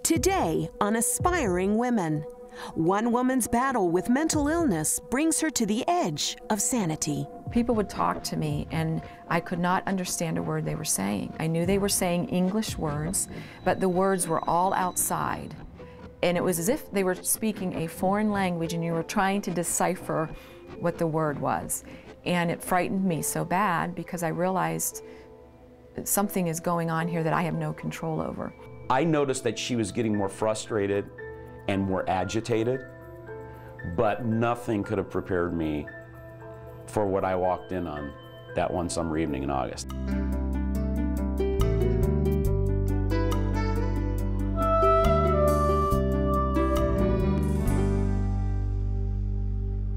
Today on Aspiring Women, one woman's battle with mental illness brings her to the edge of sanity. People would talk to me and I could not understand a word they were saying. I knew they were saying English words, but the words were all outside. And it was as if they were speaking a foreign language and you were trying to decipher what the word was. And it frightened me so bad because I realized that something is going on here that I have no control over. I noticed that she was getting more frustrated and more agitated, but nothing could have prepared me for what I walked in on that one summer evening in August.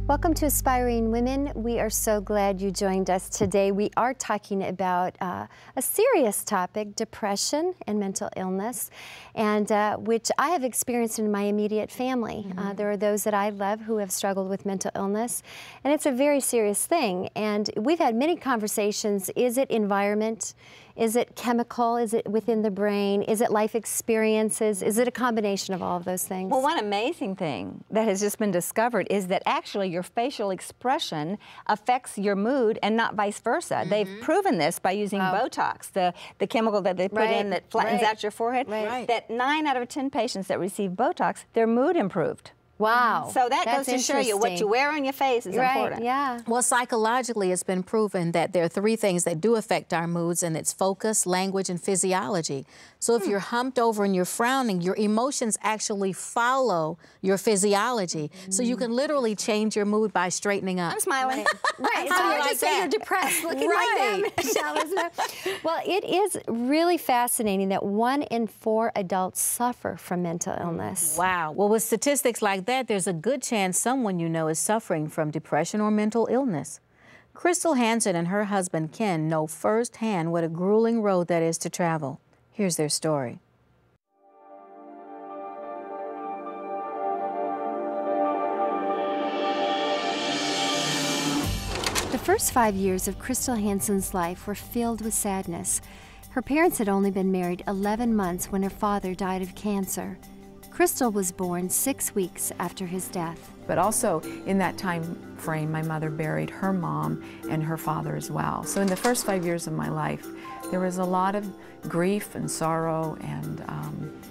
Welcome to Aspiring Women. We are so glad you joined us today. We are talking about a serious topic, depression and mental illness, and which I have experienced in my immediate family. There are those that I love who have struggled with mental illness, and it's a very serious thing. And we've had many conversations. Is it environment? Is it chemical? Is it within the brain? Is it life experiences? Is it a combination of all of those things? Well, one amazing thing that has just been discovered is that actually your facial expression affects your mood and not vice versa. They've proven this by using Botox, the chemical that they put in that flattens out your forehead, that 9 out of 10 patients that receive Botox, their mood improved. Wow. So that goes to show you what you wear on your face is important. Yeah. Well, psychologically, it's been proven that there are 3 things that do affect our moods, and it's focus, language, and physiology. So if you're humped over and you're frowning, your emotions actually follow your physiology. So you can literally change your mood by straightening up. I'm smiling. Right. So So you just say you're depressed looking like that, Michelle, isn't it? Well, it is really fascinating that 1 in 4 adults suffer from mental illness. Wow. Well, with statistics like that, there's a good chance someone you know is suffering from depression or mental illness. Chrystal Hansen and her husband Ken know firsthand what a grueling road that is to travel. Here's their story. The first 5 years of Chrystal Hansen's life were filled with sadness. Her parents had only been married 11 months when her father died of cancer. Chrystal was born 6 weeks after his death. But also in that time frame, my mother buried her mom and her father as well. So in the first 5 years of my life, there was a lot of grief and sorrow and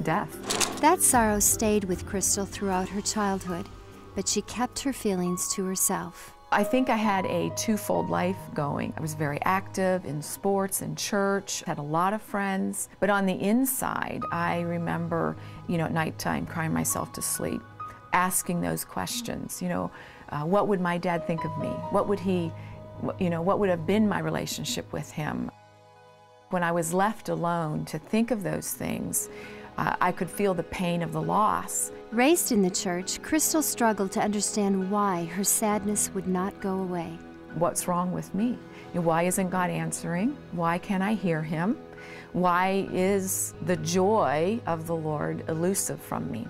death. That sorrow stayed with Chrystal throughout her childhood, but she kept her feelings to herself. I think I had a twofold life going. I was very active in sports and church, had a lot of friends, but on the inside, I remember, at nighttime crying myself to sleep, asking those questions, what would my dad think of me? What would what would have been my relationship with him? When I was left alone to think of those things, I could feel the pain of the loss. Raised in the church, Chrystal struggled to understand why her sadness would not go away. What's wrong with me? Why isn't God answering? Why can't I hear Him? Why is the joy of the Lord elusive from me?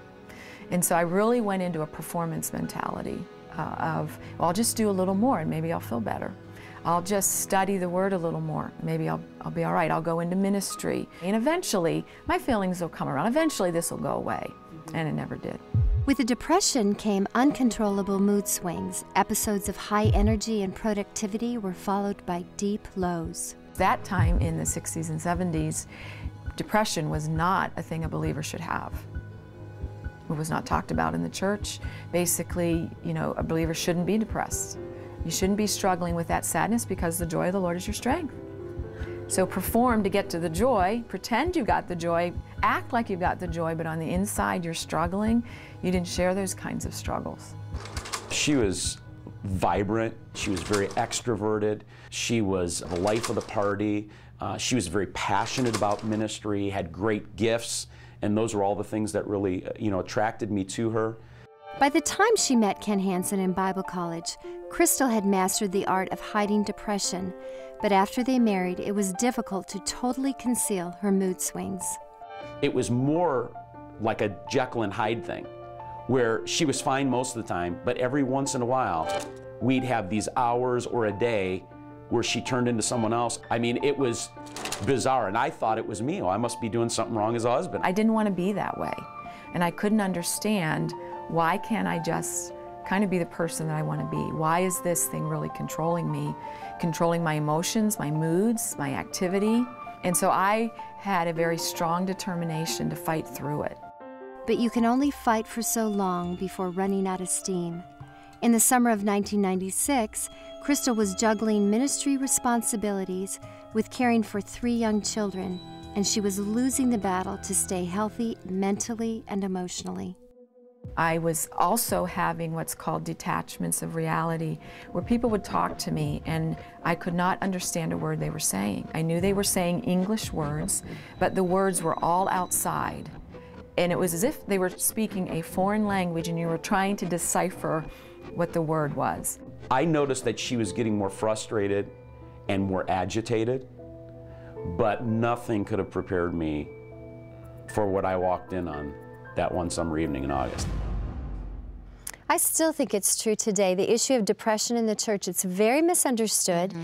And so I really went into a performance mentality of, well, I'll just do a little more and maybe I'll feel better. I'll just study the Word a little more. Maybe I'll be all right. I'll go into ministry. And eventually, my feelings will come around. Eventually, this will go away. And it never did. With the depression came uncontrollable mood swings. Episodes of high energy and productivity were followed by deep lows. That time in the 60s and 70s, depression was not a thing a believer should have. It was not talked about in the church. Basically, a believer shouldn't be depressed. You shouldn't be struggling with that sadness because the joy of the Lord is your strength. So perform to get to the joy, pretend you got the joy, act like you got the joy, but on the inside you're struggling. You didn't share those kinds of struggles. She was vibrant, she was very extroverted, she was the life of the party, she was very passionate about ministry, had great gifts, and those were all the things that really attracted me to her. By the time she met Ken Hansen in Bible college, Chrystal had mastered the art of hiding depression, but after they married, it was difficult to totally conceal her mood swings. It was more like a Jekyll and Hyde thing, where she was fine most of the time, but every once in a while, we'd have these hours or a day where she turned into someone else. I mean, it was bizarre, and I thought it was me. Oh, I must be doing something wrong as a husband. I didn't want to be that way, and I couldn't understand, why can't I just kind of be the person that I want to be? Why is this thing really controlling me, controlling my emotions, my moods, my activity? And so I had a very strong determination to fight through it. But you can only fight for so long before running out of steam. In the summer of 1996, Chrystal was juggling ministry responsibilities with caring for 3 young children, and she was losing the battle to stay healthy mentally and emotionally. I was also having what's called detachments of reality, where people would talk to me and I could not understand a word they were saying. I knew they were saying English words, but the words were all outside. And it was as if they were speaking a foreign language and you were trying to decipher what the word was. I noticed that she was getting more frustrated and more agitated, but nothing could have prepared me for what I walked in on that one summer evening in August. I still think it's true today. The issue of depression in the church, it's very misunderstood.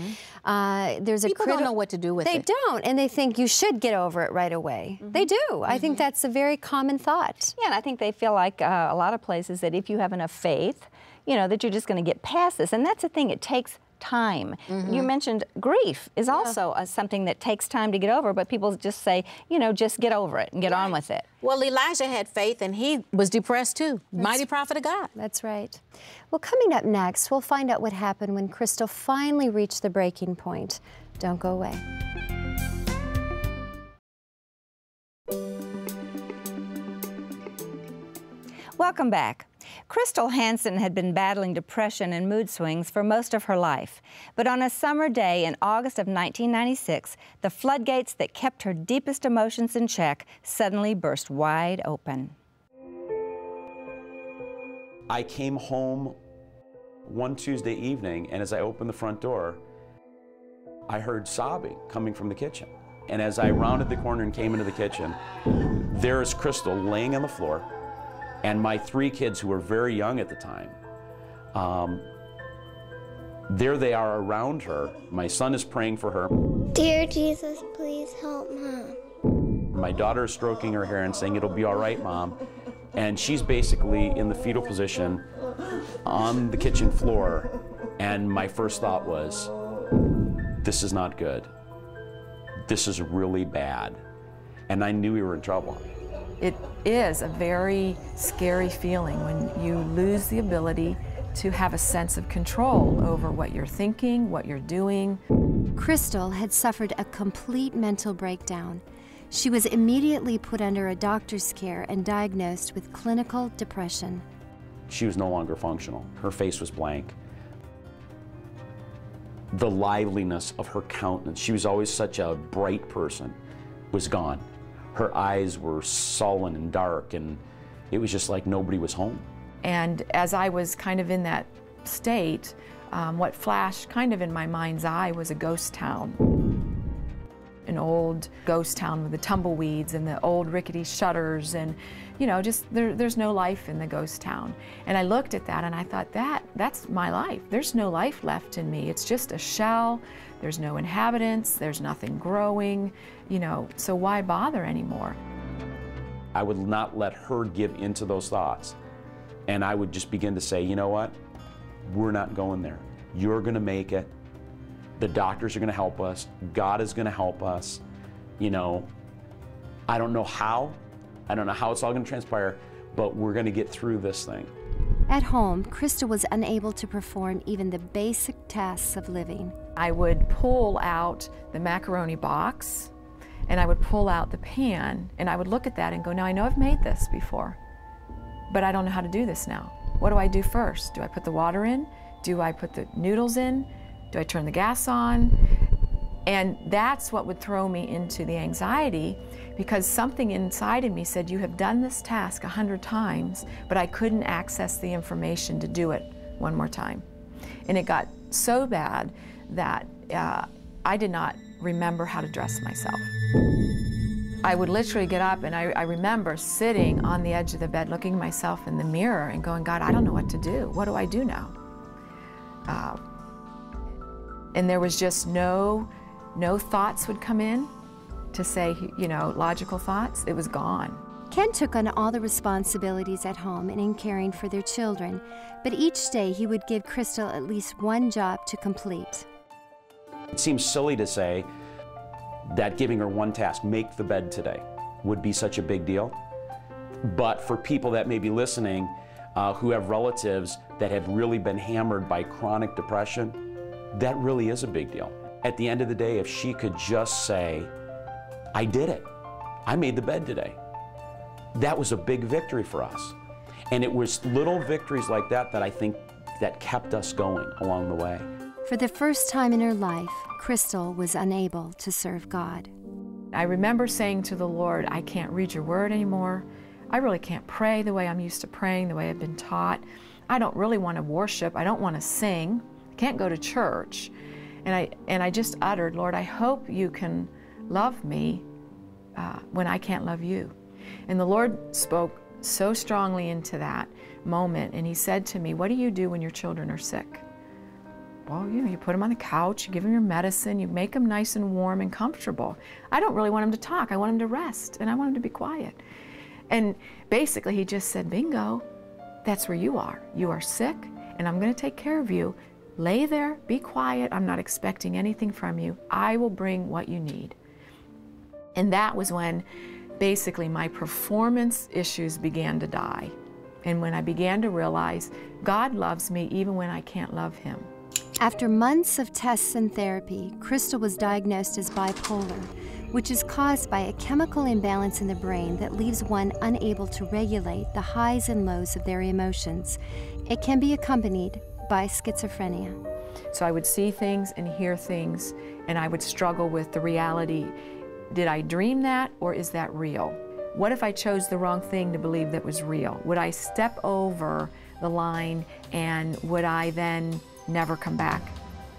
There's People don't know what to do with it. it. They don't, and they think you should get over it right away. They do. I think that's a very common thought. Yeah, and I think they feel like a lot of places that if you have enough faith, you know, that you're just going to get past this. And that's the thing, it takes time. You mentioned grief is also something that takes time to get over, but people just say, you know, just get over it and get on with it. Well, Elijah had faith and he was depressed too. Mighty prophet of God. That's right. Well, coming up next, we'll find out what happened when Chrystal finally reached the breaking point. Don't go away. Welcome back. Chrystal Hansen had been battling depression and mood swings for most of her life. But on a summer day in August of 1996, the floodgates that kept her deepest emotions in check suddenly burst wide open. I came home one Tuesday evening, and as I opened the front door, I heard sobbing coming from the kitchen. And as I rounded the corner and came into the kitchen, there's Chrystal laying on the floor, and my 3 kids, who were very young at the time, there they are around her. My son is praying for her. Dear Jesus, please help Mom. My daughter is stroking her hair and saying, "It'll be all right, Mom." And she's basically in the fetal position on the kitchen floor. And my first thought was, this is not good. This is really bad. And I knew we were in trouble. It is a very scary feeling when you lose the ability to have a sense of control over what you're thinking, what you're doing. Chrystal had suffered a complete mental breakdown. She was immediately put under a doctor's care and diagnosed with clinical depression. She was no longer functional. Her face was blank. The liveliness of her countenance, she was always such a bright person, was gone. Her eyes were sullen and dark, and it was just like nobody was home. And as I was kind of in that state, what flashed kind of in my mind's eye was a ghost town. An old ghost town with the tumbleweeds and the old rickety shutters, and you know, just there's no life in the ghost town. And I looked at that and I thought, that's my life. There's no life left in me. It's just a shell. There's no inhabitants. There's nothing growing, you know, so why bother anymore? I would not let her give into those thoughts. And I would just begin to say, you know what? We're not going there. You're going to make it. The doctors are going to help us. God is going to help us. You know, I don't know how. I don't know how it's all going to transpire, but we're going to get through this thing. At home, Chrystal was unable to perform even the basic tasks of living. I would pull out the macaroni box, and I would pull out the pan, and I would look at that and go, now I know I've made this before, but I don't know how to do this now. What do I do first? Do I put the water in? Do I put the noodles in? Do I turn the gas on? And that's what would throw me into the anxiety, because something inside of me said, you have done this task 100 times, but I couldn't access the information to do it one more time. And it got so bad that I did not remember how to dress myself. I would literally get up, and I remember sitting on the edge of the bed looking at myself in the mirror and going, God, I don't know what to do. What do I do now? And there was just no thoughts would come in to say, you know, logical thoughts. It was gone. Ken took on all the responsibilities at home and in caring for their children, but each day he would give Chrystal at least one job to complete. It seems silly to say that giving her one task, make the bed today, would be such a big deal. But for people that may be listening who have relatives that have really been hammered by chronic depression, that really is a big deal. At the end of the day, if she could just say, I did it, I made the bed today, that was a big victory for us. And it was little victories like that that I think that kept us going along the way. For the first time in her life, Chrystal was unable to serve God. I remember saying to the Lord, I can't read your word anymore. I really can't pray the way I'm used to praying, the way I've been taught. I don't really want to worship. I don't want to sing. I can't go to church. And I just uttered, Lord, I hope you can love me when I can't love you. And the Lord spoke so strongly into that moment, and he said to me, what do you do when your children are sick? Well, you know, you put them on the couch, you give them your medicine, you make them nice and warm and comfortable. I don't really want them to talk. I want them to rest, and I want them to be quiet. And basically, he just said, bingo, that's where you are. You are sick, and I'm going to take care of you. Lay there, be quiet. I'm not expecting anything from you. I will bring what you need. And that was when basically my performance issues began to die. And when I began to realize God loves me even when I can't love him. After months of tests and therapy, Chrystal was diagnosed as bipolar, which is caused by a chemical imbalance in the brain that leaves one unable to regulate the highs and lows of their emotions. It can be accompanied by schizophrenia. So I would see things and hear things, and I would struggle with the reality. Did I dream that, or is that real? What if I chose the wrong thing to believe that was real? Would I step over the line, and would I then never come back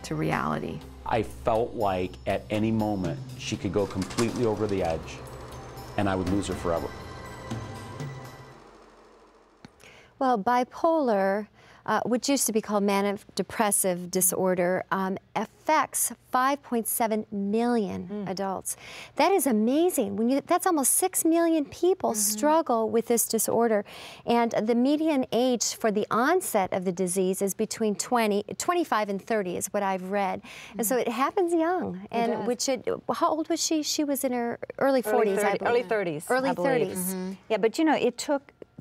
to reality? I felt like at any moment she could go completely over the edge and I would lose her forever. Well, bipolar, which used to be called manic depressive disorder, affects 5.7 million adults. That is amazing. That's almost 6 million people struggle with this disorder. And the median age for the onset of the disease is between 25 and 30 is what I've read. And so it happens young. And how old was she? She was in her early 40s, I believe. Early 30s. Early 30s. Yeah, but you know,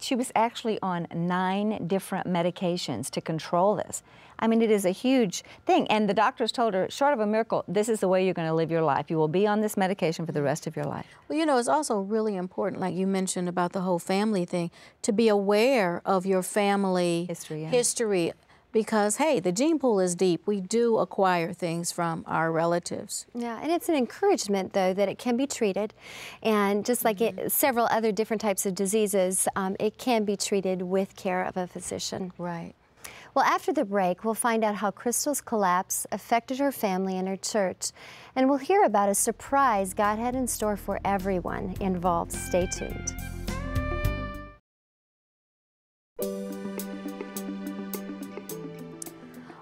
she was actually on 9 different medications to control this. I mean, it is a huge thing. And the doctors told her, short of a miracle, this is the way you're going to live your life. You will be on this medication for the rest of your life. Well, you know, it's also really important, like you mentioned about the whole family thing, to be aware of your family history. Because, hey, the gene pool is deep. We do acquire things from our relatives. Yeah, and it's an encouragement, though, that it can be treated. And just like several other different types of diseases, it can be treated with care of a physician. Right. Well, after the break, we'll find out how Chrystal's collapse affected her family and her church. And we'll hear about a surprise God had in store for everyone involved. Stay tuned.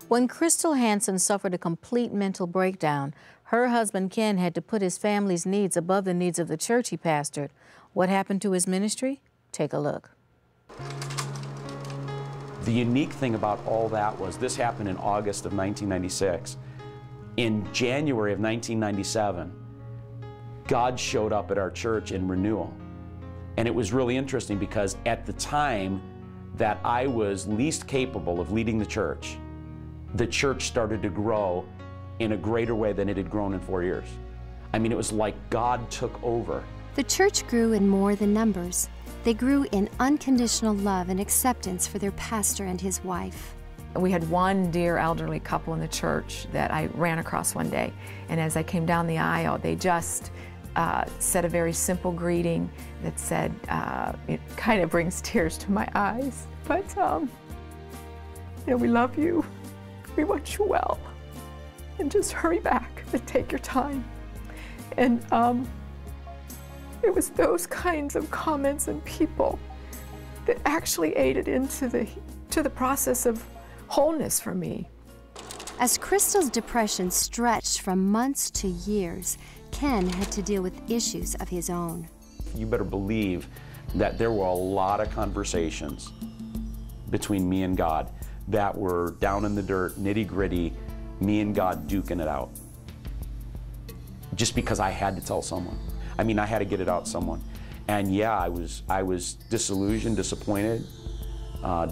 When Chrystal Hansen suffered a complete mental breakdown, her husband Ken had to put his family's needs above the needs of the church he pastored. What happened to his ministry? Take a look. The unique thing about all that was this happened in August of 1996. In January of 1997, God showed up at our church in renewal. And it was really interesting because at the time that I was least capable of leading the church started to grow in a greater way than it had grown in 4 years. I mean, it was like God took over. The church grew in more than numbers. They grew in unconditional love and acceptance for their pastor and his wife. We had one dear elderly couple in the church that I ran across one day, and as I came down the aisle, they just said a very simple greeting that said, it kind of brings tears to my eyes, but you know, we love you. We want you well, and just hurry back and take your time. And it was those kinds of comments and people that actually aided into the process of wholeness for me. As Chrystal's depression stretched from months to years, Ken had to deal with issues of his own. You better believe that there were a lot of conversations between me and God that were down in the dirt, nitty-gritty, me and God duking it out. Just because I had to tell someone. I mean, I had to get it out to someone. And yeah, I was disillusioned, disappointed,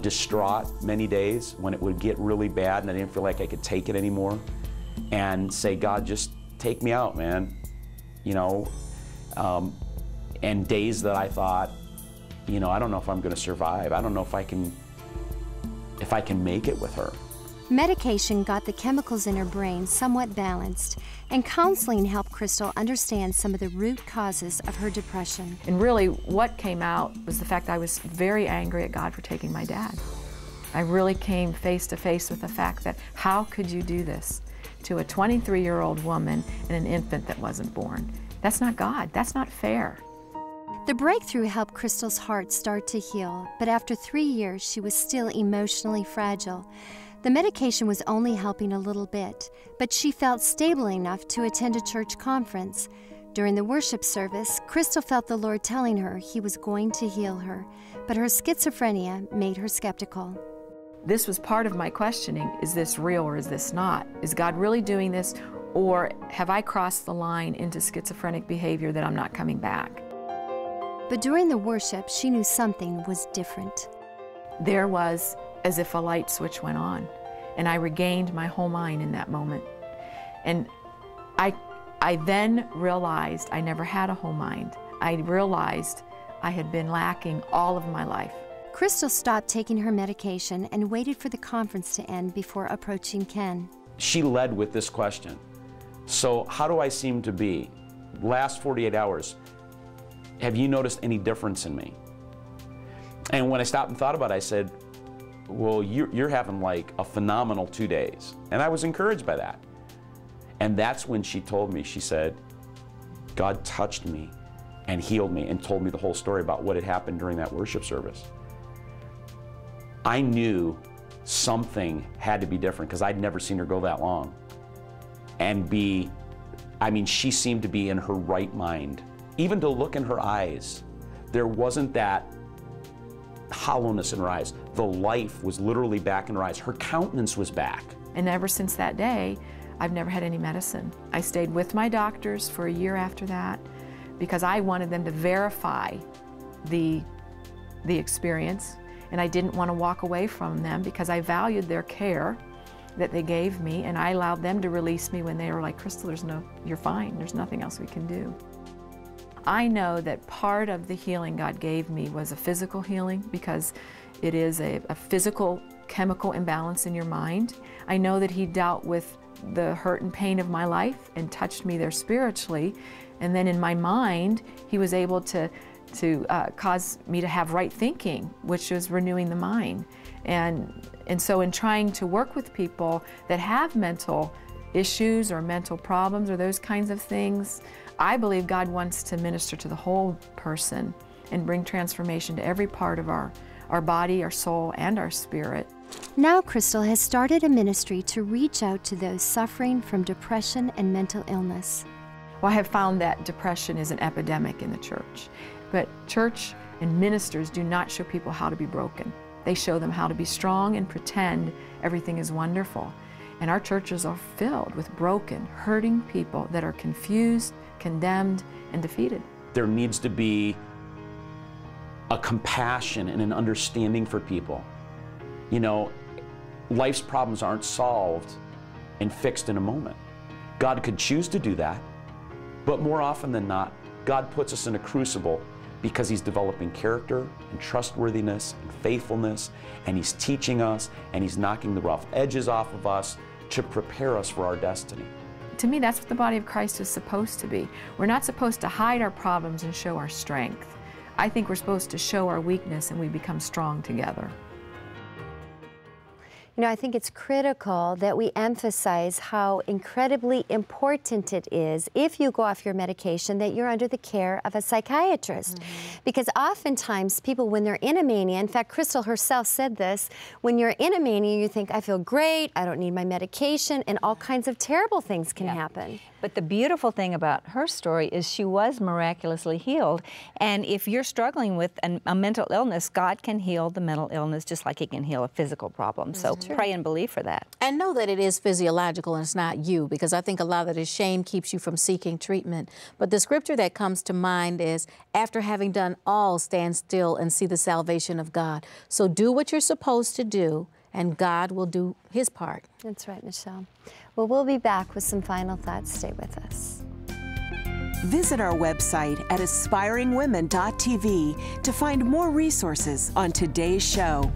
distraught many days when it would get really bad and I didn't feel like I could take it anymore. And say, God, just take me out, man. You know, and days that I thought, you know, I don't know if I'm going to survive. I don't know if I can make it with her. Medication got the chemicals in her brain somewhat balanced, and counseling helped Chrystal understand some of the root causes of her depression. And really what came out was the fact I was very angry at God for taking my dad. I really came face to face with the fact that how could you do this to a 23-year-old woman and an infant that wasn't born? That's not God. That's not fair. The breakthrough helped Chrystal's heart start to heal, but after 3 years, she was still emotionally fragile. The medication was only helping a little bit, but she felt stable enough to attend a church conference. During the worship service, Chrystal felt the Lord telling her He was going to heal her, but her schizophrenia made her skeptical. This was part of my questioning. Is this real or is this not? Is God really doing this, or have I crossed the line into schizophrenic behavior that I'm not coming back? But during the worship, she knew something was different. There was as if a light switch went on, and I regained my whole mind in that moment. And I then realized I never had a whole mind. I realized I had been lacking all of my life. Chrystal stopped taking her medication and waited for the conference to end before approaching Ken. She led with this question. So how do I seem to be? Last 48 hours, have you noticed any difference in me? And when I stopped and thought about it, I said, well, you're having like a phenomenal 2 days. And I was encouraged by that. And that's when she told me, she said, God touched me and healed me and told me the whole story about what had happened during that worship service. I knew something had to be different because I'd never seen her go that long. And she seemed to be in her right mind. Even to look in her eyes, there wasn't that hollowness in her eyes. The life was literally back in her eyes. Her countenance was back. And ever since that day, I've never had any medicine. I stayed with my doctors for a year after that because I wanted them to verify the experience, and I didn't want to walk away from them because I valued their care that they gave me, and I allowed them to release me when they were like, Chrystal, you're fine. There's nothing else we can do. I know that part of the healing God gave me was a physical healing because it is a physical chemical imbalance in your mind. I know that He dealt with the hurt and pain of my life and touched me there spiritually. And then in my mind, He was able to cause me to have right thinking, which was renewing the mind. And so in trying to work with people that have mental issues or mental problems or those kinds of things, I believe God wants to minister to the whole person and bring transformation to every part of our body, our soul, and our spirit. Now Chrystal has started a ministry to reach out to those suffering from depression and mental illness. Well, I have found that depression is an epidemic in the church, but church and ministers do not show people how to be broken. They show them how to be strong and pretend everything is wonderful. And our churches are filled with broken, hurting people that are confused, condemned, and defeated. There needs to be a compassion and an understanding for people. You know, life's problems aren't solved and fixed in a moment. God could choose to do that, but more often than not, God puts us in a crucible because He's developing character and trustworthiness and faithfulness, and He's teaching us, and He's knocking the rough edges off of us to prepare us for our destiny. To me, that's what the body of Christ is supposed to be. We're not supposed to hide our problems and show our strength. I think we're supposed to show our weakness and we become strong together. You know, I think it's critical that we emphasize how incredibly important it is, if you go off your medication, that you're under the care of a psychiatrist. Because oftentimes people, when they're in a mania, in fact, Chrystal herself said this, when you're in a mania, you think, I feel great, I don't need my medication, and all kinds of terrible things can happen. But the beautiful thing about her story is she was miraculously healed. And if you're struggling with a mental illness, God can heal the mental illness just like He can heal a physical problem. So pray and believe for that. And know that it is physiological and it's not you, because I think a lot of the shame keeps you from seeking treatment. But the scripture that comes to mind is, after having done all, stand still and see the salvation of God. So do what you're supposed to do, and God will do His part. That's right, Michelle. Well, we'll be back with some final thoughts. Stay with us. Visit our website at aspiringwomen.tv to find more resources on today's show.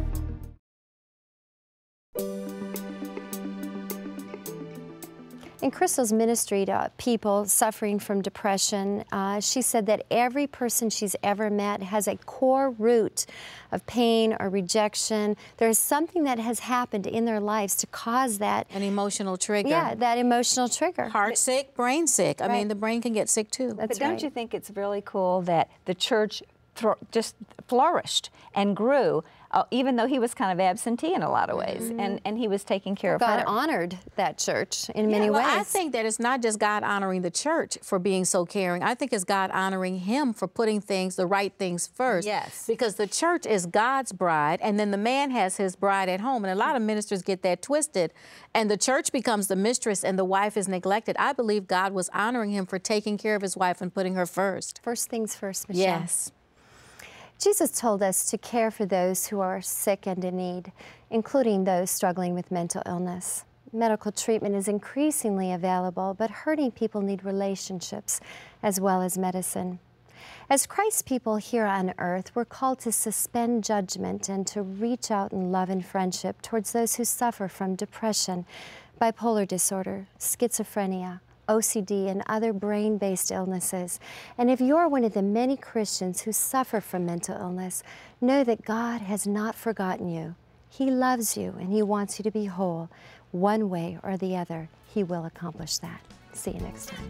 In Chrystal's ministry to people suffering from depression, she said that every person she's ever met has a core root of pain or rejection. There's something that has happened in their lives to cause that. An emotional trigger. Yeah, that emotional trigger. Heart sick, brain sick. I Right. mean, the brain can get sick too. That's But don't right. you think it's really cool that the church just flourished and grew, even though he was kind of absentee in a lot of ways, and he was taking care of God her. honored that church in many ways. I think that it's not just God honoring the church for being so caring. I think it's God honoring him for putting the right things first. Yes. Because the church is God's bride, and then the man has his bride at home. And a lot of ministers get that twisted, and the church becomes the mistress and the wife is neglected. I believe God was honoring him for taking care of his wife and putting her first. First things first, Michelle. Yes. Jesus told us to care for those who are sick and in need, including those struggling with mental illness. Medical treatment is increasingly available, but hurting people need relationships as well as medicine. As Christ's people here on earth, we're called to suspend judgment and to reach out in love and friendship towards those who suffer from depression, bipolar disorder, schizophrenia, OCD, and other brain-based illnesses. And if you're one of the many Christians who suffer from mental illness, know that God has not forgotten you. He loves you and He wants you to be whole. One way or the other, He will accomplish that. See you next time.